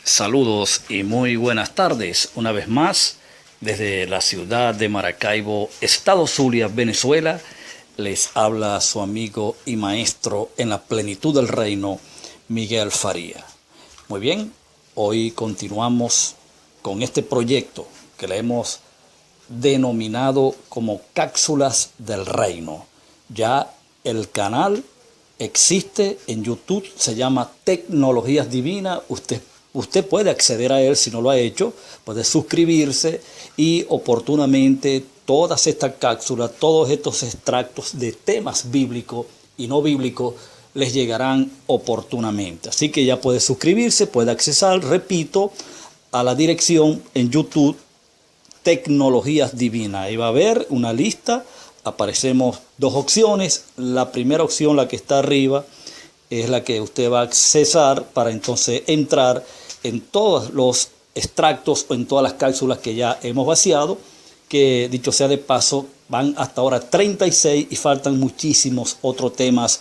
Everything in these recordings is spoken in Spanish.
Saludos y muy buenas tardes. Una vez más, desde la ciudad de Maracaibo, estado Zulia, Venezuela, les habla su amigo y maestro en la plenitud del reino, Miguel Faría. Muy bien, hoy continuamos con este proyecto que le hemos denominado como Cápsulas del Reino. Ya el canal existe en YouTube, se llama Tecnologías Divinas. Usted puede acceder a él si no lo ha hecho, puede suscribirse y oportunamente todas estas cápsulas, todos estos extractos de temas bíblicos y no bíblicos les llegarán oportunamente. Así que ya puede suscribirse, puede accesar, repito, a la dirección en YouTube Tecnologías Divinas. Ahí va a haber una lista, aparecemos dos opciones. La primera opción, la que está arriba, es la que usted va a accesar para entonces entrar en todos los extractos o en todas las cápsulas que ya hemos vaciado, que dicho sea de paso van hasta ahora 36 y faltan muchísimos otros temas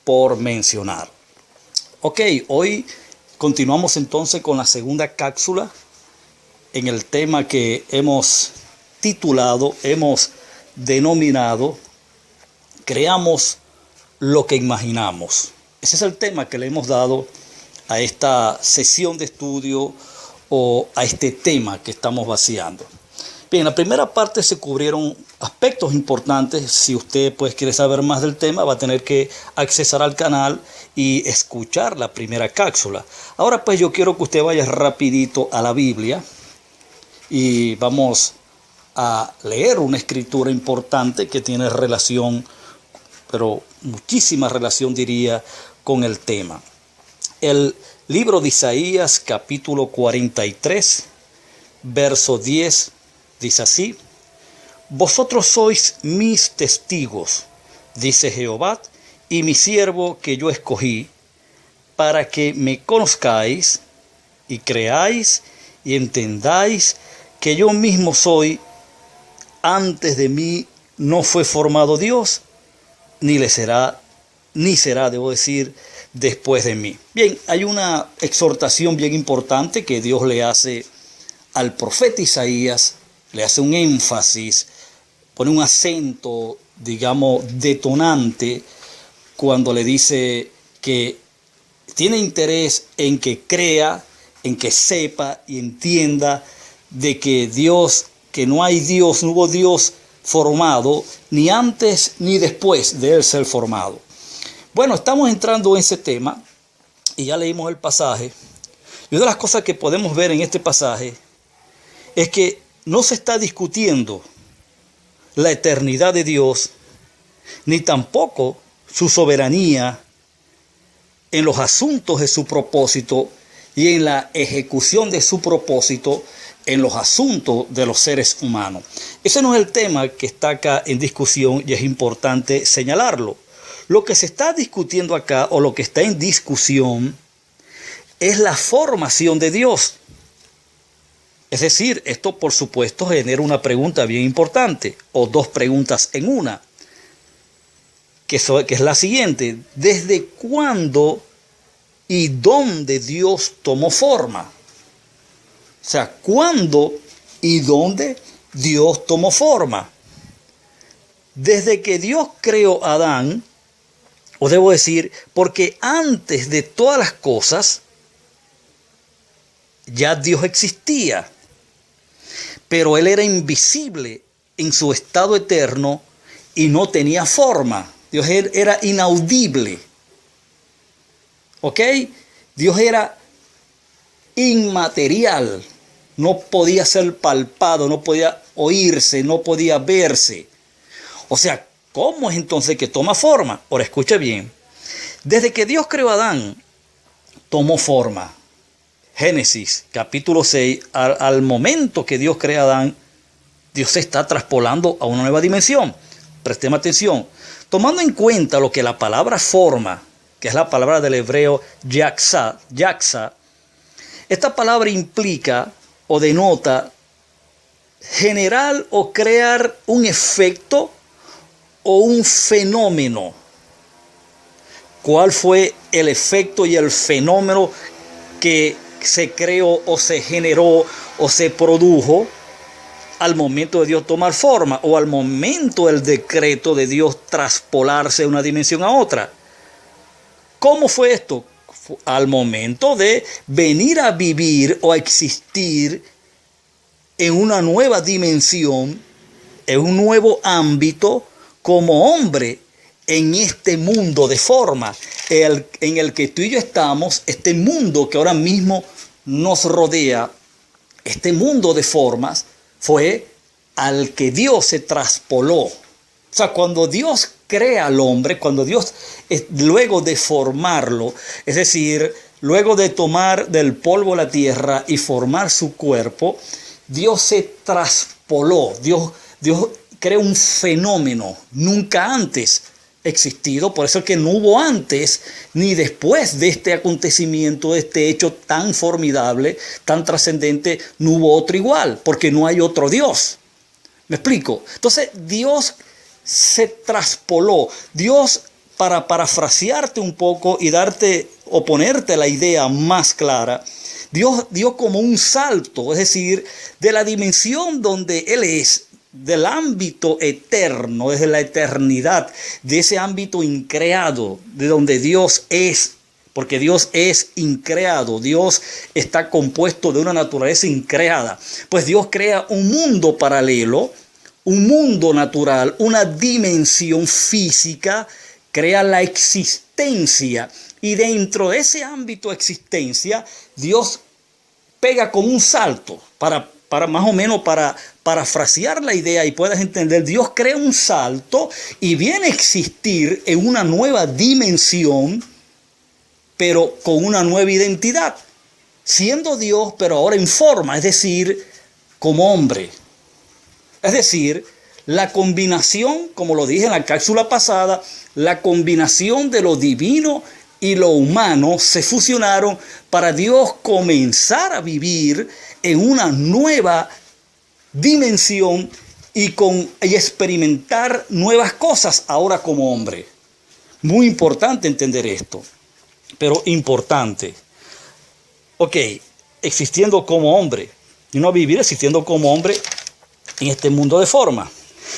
por mencionar. Ok, hoy continuamos entonces con la segunda cápsula en el tema que hemos titulado, hemos denominado Creamos lo que imaginamos. Ese es el tema que le hemos dado a esta sesión de estudio o a este tema que estamos vaciando. Bien, en la primera parte se cubrieron aspectos importantes. Si usted pues quiere saber más del tema, va a tener que accesar al canal y escuchar la primera cápsula. Ahora pues yo quiero que usted vaya rapidito a la Biblia y vamos a leer una escritura importante que tiene relación, pero muchísima relación diría, con el tema. El libro de Isaías, capítulo 43, verso 10, dice así: Vosotros sois mis testigos, dice Jehová, y mi siervo que yo escogí, para que me conozcáis y creáis y entendáis que yo mismo soy. Antes de mí no fue formado Dios, ni será, debo decir, después de mí. Bien, hay una exhortación bien importante que Dios le hace al profeta Isaías, le hace un énfasis, pone un acento, digamos, detonante, cuando le dice que tiene interés en que crea, en que sepa y entienda de que Dios, que no hay Dios, no hubo Dios formado, ni antes ni después de él ser formado. Bueno, estamos entrando en ese tema y ya leímos el pasaje. Y una de las cosas que podemos ver en este pasaje es que no se está discutiendo la eternidad de Dios, ni tampoco su soberanía en los asuntos de su propósito y en la ejecución de su propósito en los asuntos de los seres humanos. Ese no es el tema que está acá en discusión y es importante señalarlo. Lo que se está discutiendo acá, o lo que está en discusión, es la formación de Dios. Es decir, esto por supuesto genera una pregunta bien importante, o dos preguntas en una, que es la siguiente: ¿desde cuándo y dónde Dios tomó forma? O sea, ¿cuándo y dónde Dios tomó forma? Desde que Dios creó a Adán, o debo decir, porque antes de todas las cosas, ya Dios existía, pero Él era invisible en su estado eterno y no tenía forma. Dios era inaudible. ¿Ok? Dios era inmaterial. No podía ser palpado, no podía oírse, no podía verse. O sea, ¿cómo es entonces que toma forma? Ahora escuche bien. Desde que Dios creó a Adán, tomó forma. Génesis capítulo 6, al momento que Dios crea a Adán, Dios se está traspolando a una nueva dimensión. Prestemos atención. Tomando en cuenta lo que la palabra forma, que es la palabra del hebreo yaksa, esta palabra implica o denota generar o crear un efecto o un fenómeno. ¿Cuál fue el efecto y el fenómeno que se creó o se generó o se produjo al momento de Dios tomar forma o al momento del decreto de Dios traspolarse de una dimensión a otra. ¿Cómo fue esto? Al momento de venir a vivir o a existir en una nueva dimensión, en un nuevo ámbito como hombre en este mundo de forma en el que tú y yo estamos, este mundo que ahora mismo nos rodea, este mundo de formas fue al que Dios se traspoló. O sea, cuando Dios crea al hombre, cuando Dios, luego de formarlo, es decir, luego de tomar del polvo la tierra y formar su cuerpo, Dios se traspoló. Dios crea un fenómeno nunca antes existido. Por eso es que no hubo antes ni después de este acontecimiento, de este hecho tan formidable, tan trascendente, no hubo otro igual, porque no hay otro Dios. ¿Me explico? Entonces Dios se traspoló. Dios, para parafrasearte un poco y darte o ponerte la idea más clara, Dios dio como un salto, es decir, de la dimensión donde Él es, del ámbito eterno, desde la eternidad, de ese ámbito increado, de donde Dios es, porque Dios es increado, Dios está compuesto de una naturaleza increada. Pues Dios crea un mundo paralelo, un mundo natural, una dimensión física, crea la existencia. Y dentro de ese ámbito de existencia, Dios pega con un salto para más o menos para parafrasear la idea y puedas entender. Dios crea un salto y viene a existir en una nueva dimensión, pero con una nueva identidad, siendo Dios, pero ahora en forma, es decir, como hombre. Es decir, la combinación, como lo dije en la cápsula pasada, la combinación de lo divino y lo humano se fusionaron para Dios comenzar a vivir en una nueva dimensión y experimentar nuevas cosas ahora como hombre. Muy importante entender esto, pero importante. Ok, existiendo como hombre, vino a vivir existiendo como hombre en este mundo de forma.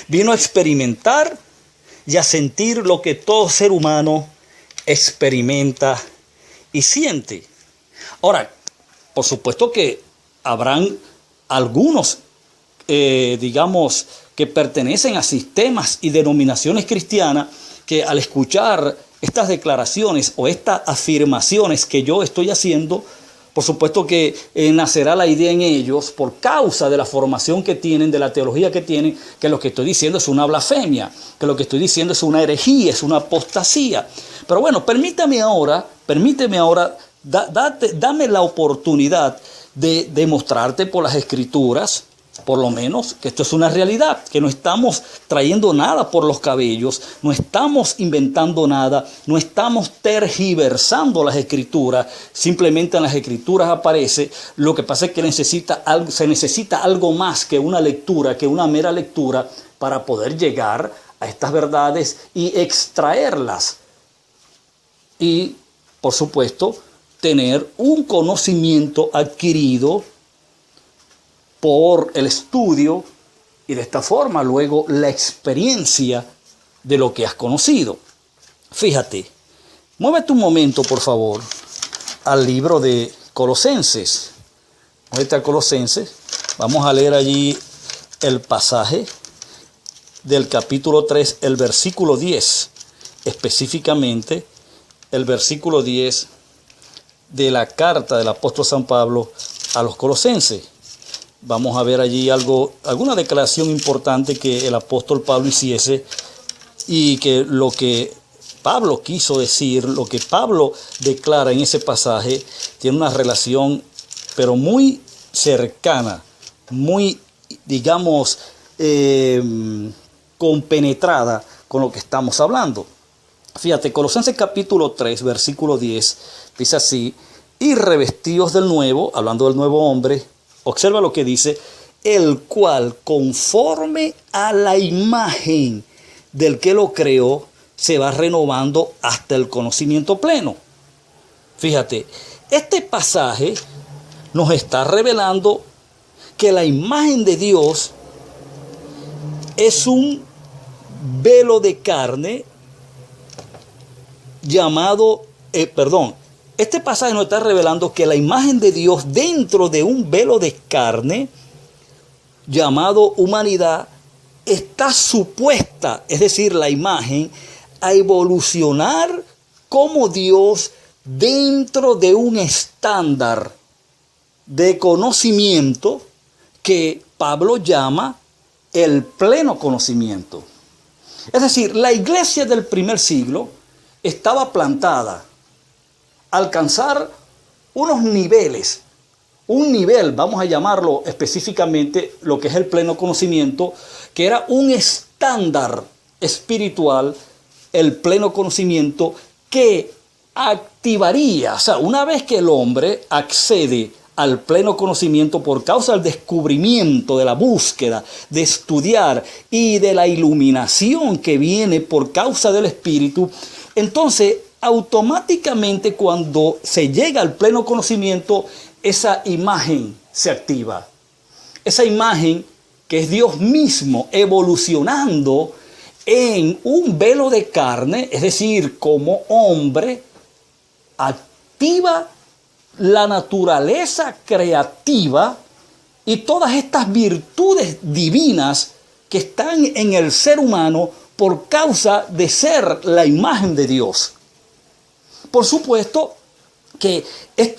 Vino a experimentar y a sentir lo que todo ser humano experimenta y siente. Ahora, por supuesto que habrán algunos, digamos, que pertenecen a sistemas y denominaciones cristianas que al escuchar estas declaraciones o estas afirmaciones que yo estoy haciendo, por supuesto que nacerá la idea en ellos, por causa de la formación que tienen, de la teología que tienen, que lo que estoy diciendo es una blasfemia, que lo que estoy diciendo es una herejía, es una apostasía. Pero bueno, permíteme ahora, dame la oportunidad de demostrarte por las Escrituras, por lo menos, que esto es una realidad, que no estamos trayendo nada por los cabellos, no estamos inventando nada, no estamos tergiversando las Escrituras, simplemente en las Escrituras aparece. Lo que pasa es que se necesita algo más que una lectura, que una mera lectura, para poder llegar a estas verdades y extraerlas. Y, por supuesto, tener un conocimiento adquirido por el estudio y de esta forma luego la experiencia de lo que has conocido. Fíjate, muévete un momento por favor al libro de Colosenses. Muévete a Colosenses, vamos a leer allí el pasaje del capítulo 3, el versículo 10, específicamente el versículo 10 de la carta del apóstol San Pablo a los Colosenses. Vamos a ver allí alguna declaración importante que el apóstol Pablo hiciese y que lo que Pablo quiso decir, lo que Pablo declara en ese pasaje, tiene una relación pero muy cercana, muy, digamos, compenetrada con lo que estamos hablando. Fíjate, Colosenses capítulo 3, versículo 10, dice así: y revestidos del nuevo, hablando del nuevo hombre, observa lo que dice, el cual conforme a la imagen del que lo creó, se va renovando hasta el conocimiento pleno. Fíjate, este pasaje nos está revelando que la imagen de Dios es un velo de carne llamado, este pasaje nos está revelando que la imagen de Dios dentro de un velo de carne llamado humanidad está supuesta, es decir, la imagen, a evolucionar como Dios dentro de un estándar de conocimiento que Pablo llama el pleno conocimiento. Es decir, la iglesia del primer siglo estaba plantada a alcanzar unos niveles, un nivel, vamos a llamarlo específicamente lo que es el pleno conocimiento, que era un estándar espiritual, el pleno conocimiento que activaría, o sea, una vez que el hombre accede al pleno conocimiento por causa del descubrimiento, de la búsqueda, de estudiar y de la iluminación que viene por causa del Espíritu, entonces automáticamente cuando se llega al pleno conocimiento, esa imagen se activa. Esa imagen que es Dios mismo evolucionando en un velo de carne, es decir, como hombre, activa la naturaleza creativa y todas estas virtudes divinas que están en el ser humano por causa de ser la imagen de Dios. Por supuesto que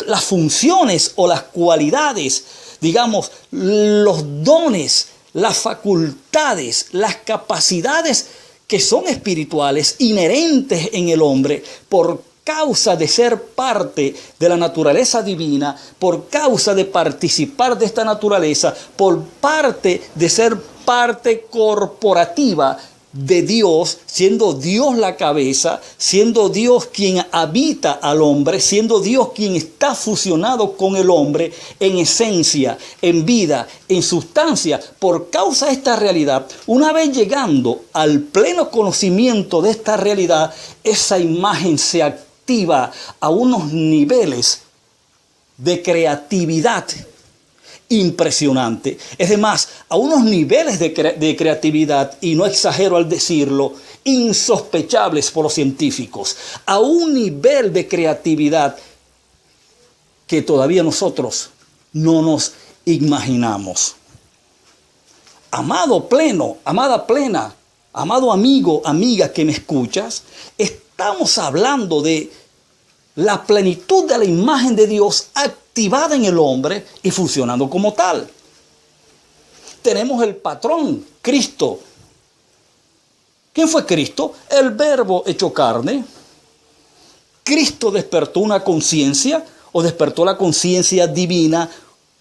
las funciones o las cualidades, digamos, los dones, las facultades, las capacidades que son espirituales, inherentes en el hombre, por causa de ser parte de la naturaleza divina, por causa de participar de esta naturaleza, por parte de ser parte corporativa de Dios, siendo Dios la cabeza, siendo Dios quien habita al hombre, siendo Dios quien está fusionado con el hombre en esencia, en vida, en sustancia, por causa de esta realidad. Una vez llegando al pleno conocimiento de esta realidad, esa imagen se activa a unos niveles de creatividad impresionante. Es demás, a unos niveles de creatividad, y no exagero al decirlo, insospechables por los científicos, a un nivel de creatividad que todavía nosotros no nos imaginamos. Amado pleno, amada plena, amado amigo, amiga que me escuchas, estamos hablando de la plenitud de la imagen de Dios activada en el hombre y funcionando como tal. Tenemos el patrón, Cristo. ¿Quién fue Cristo? El Verbo hecho carne. Cristo despertó una conciencia o despertó la conciencia divina.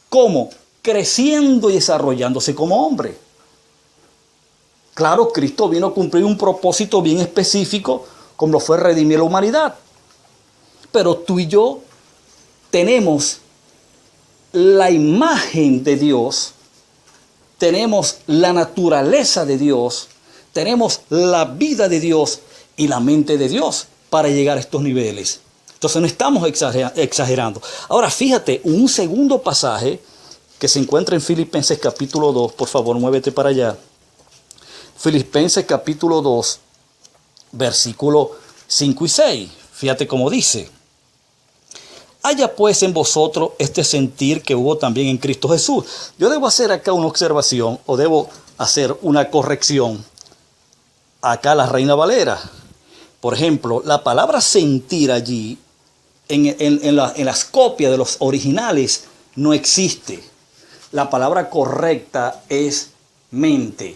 ¿Cómo? Creciendo y desarrollándose como hombre. Claro, Cristo vino a cumplir un propósito bien específico, como lo fue redimir la humanidad. Pero tú y yo tenemos la imagen de Dios, tenemos la naturaleza de Dios, tenemos la vida de Dios y la mente de Dios para llegar a estos niveles. Entonces no estamos exagerando. Ahora fíjate, un segundo pasaje que se encuentra en Filipenses capítulo 2, por favor muévete para allá. Filipenses capítulo 2, versículo 5 y 6. Fíjate cómo dice. Haya pues en vosotros este sentir que hubo también en Cristo Jesús. Yo debo hacer acá una observación o debo hacer una corrección. Acá la Reina Valera. Por ejemplo, la palabra sentir allí, en las copias de los originales, no existe. La palabra correcta es mente.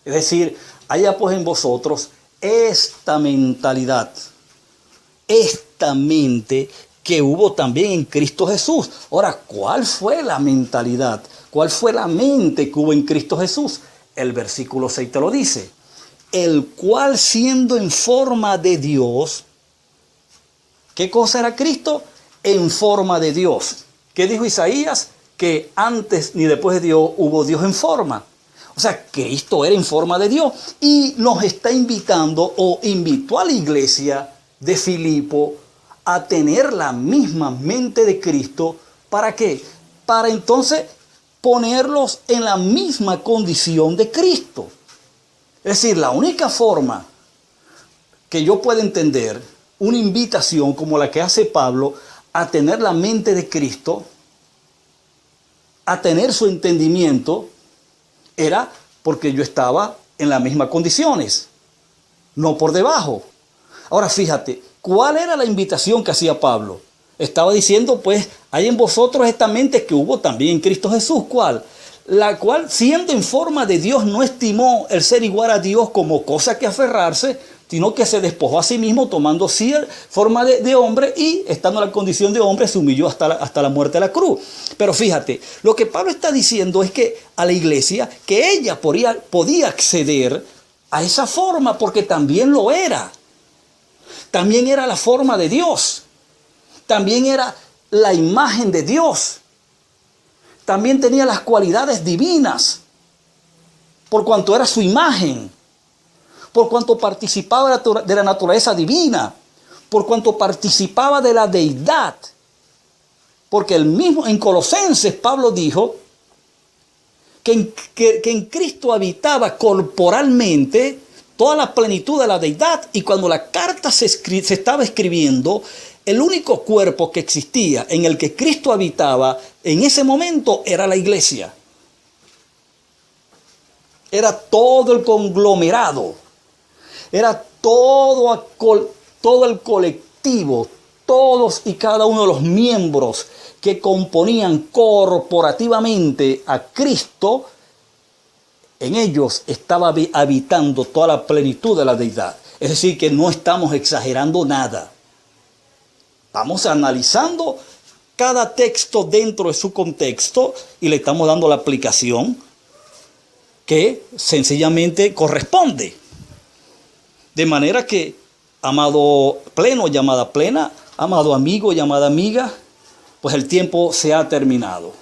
Es decir, haya pues en vosotros esta mentalidad, esta mente que hubo también en Cristo Jesús. Ahora, ¿cuál fue la mentalidad? ¿Cuál fue la mente que hubo en Cristo Jesús? El versículo 6 te lo dice. El cual siendo en forma de Dios, ¿qué cosa era Cristo? En forma de Dios. ¿Qué dijo Isaías? Que antes ni después de Dios hubo Dios en forma. O sea, Cristo era en forma de Dios y nos está invitando o invitó a la iglesia de Filipo a tener la misma mente de Cristo. ¿Para qué? para entonces ponerlos en la misma condición de Cristo. Es decir, la única forma que yo puedo entender una invitación como la que hace Pablo a tener la mente de Cristo, a tener su entendimiento, era porque yo estaba en las mismas condiciones, no por debajo. Ahora fíjate, ¿cuál era la invitación que hacía Pablo? Estaba diciendo, pues, hay en vosotros esta mente que hubo también en Cristo Jesús. ¿Cuál? La cual, siendo en forma de Dios, no estimó el ser igual a Dios como cosa que aferrarse, sino que se despojó a sí mismo, tomando forma de hombre, y estando en la condición de hombre, se humilló hasta la muerte de la cruz. Pero fíjate, lo que Pablo está diciendo es que a la iglesia, que ella podía acceder a esa forma, porque también lo era. También era la forma de Dios. También era la imagen de Dios. También tenía las cualidades divinas, por cuanto era su imagen, por cuanto participaba de la naturaleza divina, por cuanto participaba de la deidad. Porque el mismo en Colosenses Pablo dijo que en Cristo habitaba corporalmente toda la plenitud de la deidad, y cuando la carta se estaba escribiendo, el único cuerpo que existía en el que Cristo habitaba en ese momento era la iglesia. Era todo el conglomerado, era todo el colectivo, todos y cada uno de los miembros que componían corporativamente a Cristo. En ellos estaba habitando toda la plenitud de la deidad. Es decir, que no estamos exagerando nada. Estamos analizando cada texto dentro de su contexto y le estamos dando la aplicación que sencillamente corresponde. De manera que, amado pleno, llamada plena, amado amigo, llamada amiga, pues el tiempo se ha terminado.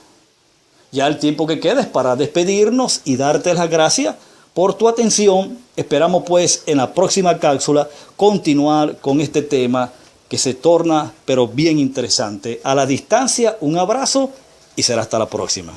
Ya el tiempo que queda es para despedirnos y darte las gracias por tu atención. Esperamos pues en la próxima cápsula continuar con este tema que se torna pero bien interesante. A la distancia, un abrazo y será hasta la próxima.